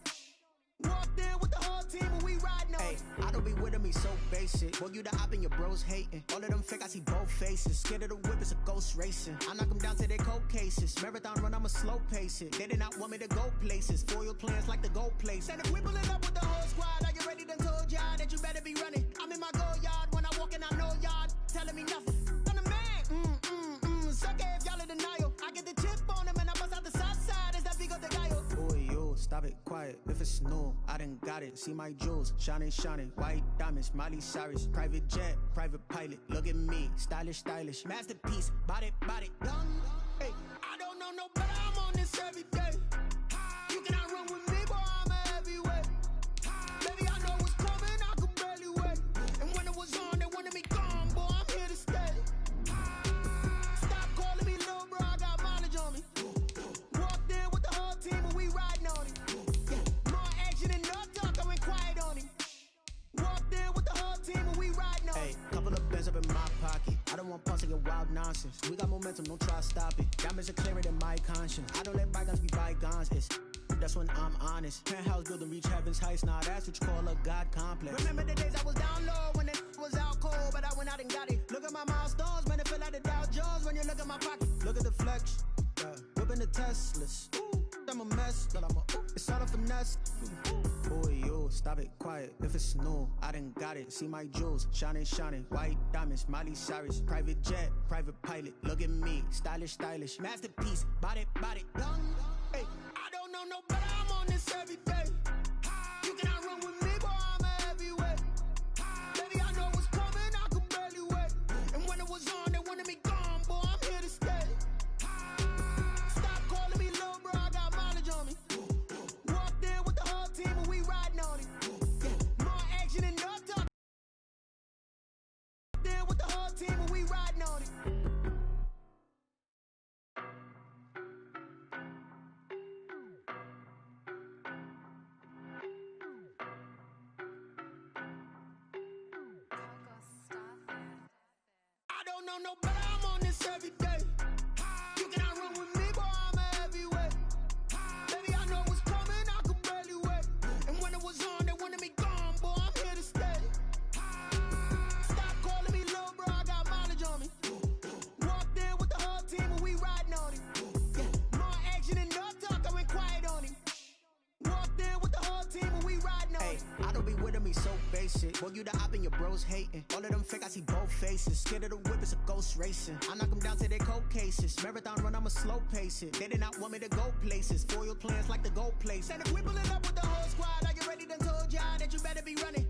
Walked in with the whole team and we riding on him. I don't be with me so basic. Boy, you the op and your bros hating. All of them fake, I see both faces. Scared of the whip, it's a ghost racing. I knock them down to their cold cases. Marathon run, I'ma slow pace it. They did not want me to go places. Foil plans like the gold place. Said if we pulling up with the whole squad, I get ready done told y'all that you better be running. I'm in my go yard, when I walk in I know y'all telling me nothing. I'm the man, suck it if y'all in denial. I get the chip on them and I bust out the south side, is that Vigo de Gallo? Boy, yo, stop it, quiet. If it's new, I done got it. See my jewels, shining, shining. White diamonds, Miley Cyrus. Private jet, private pilot. Look at me, stylish, stylish. Masterpiece, body, young. Hey, I don't know no better, I'm on this every day. You cannot run with me, boy, I'm a heavyweight. Baby, I know what's coming, I could barely wait. And when it was on, they wanted me gone, boy, I'm here to stay. Stop calling me little bro, I got mileage on me. Walked in with the whole team and we riding on him. Yeah, more action and no talk, I went quiet on him. Walked in with the whole team and we riding on him. Hey, couple of bands up in my pocket. I don't want pulse to get wild nonsense. We got momentum, don't try to stop it. Diamonds are clearer than my conscience. I don't let bygones be bygones. That's when I'm honest. Penthouse building, reach heaven's heights. Nah, that's what you call a God complex. Remember the days I was down low when it was out cold, but I went out and got it. Look at my milestones, man, it feel like the Dow Jones when you look at my pocket. Look at the flex, yeah. Whipping the Teslas. I'm a mess, girl, it's all a finesse. Boy, yo, stop it, quiet. If it's new, I done got it. See my jewels, shining, shining. White diamonds, Miley Cyrus. Private jet, private pilot. Look at me, stylish, stylish. Masterpiece, body, young. Hey, I don't know no better, I'm on this every day. You cannot run with me, boy, I'm a heavyweight. Baby, I know what's coming, I could barely wait. And when it was on, they wanted me gone, boy, I'm here to stay. Walked in with the whole team and we riding on it. I don't know no better, I'm on this every day. You cannot run with me, boy, I'm a heavyweight. Baby, I know what's coming, I could barely wait. And when it was on, they wanted me gone, boy, I'm here to stay. Stop calling me little bro, I got mileage on me. Walked in with the whole team and we riding on it. Yeah, more action and no talk, I went quiet on him. Walked in with the whole team and we riding on it. I don't be with me so basic. Boy, you the op and your bros hating. All of them fake, I see both faces. Scared of the whip, it's a ghost racing. I knock them down to their cold cases. Marathon run, I'ma slow pace it. They did not want me to go places. Foil plans like the gold place. Said if we pulling up with the whole squad, are you ready? Done told y'all that you better be running.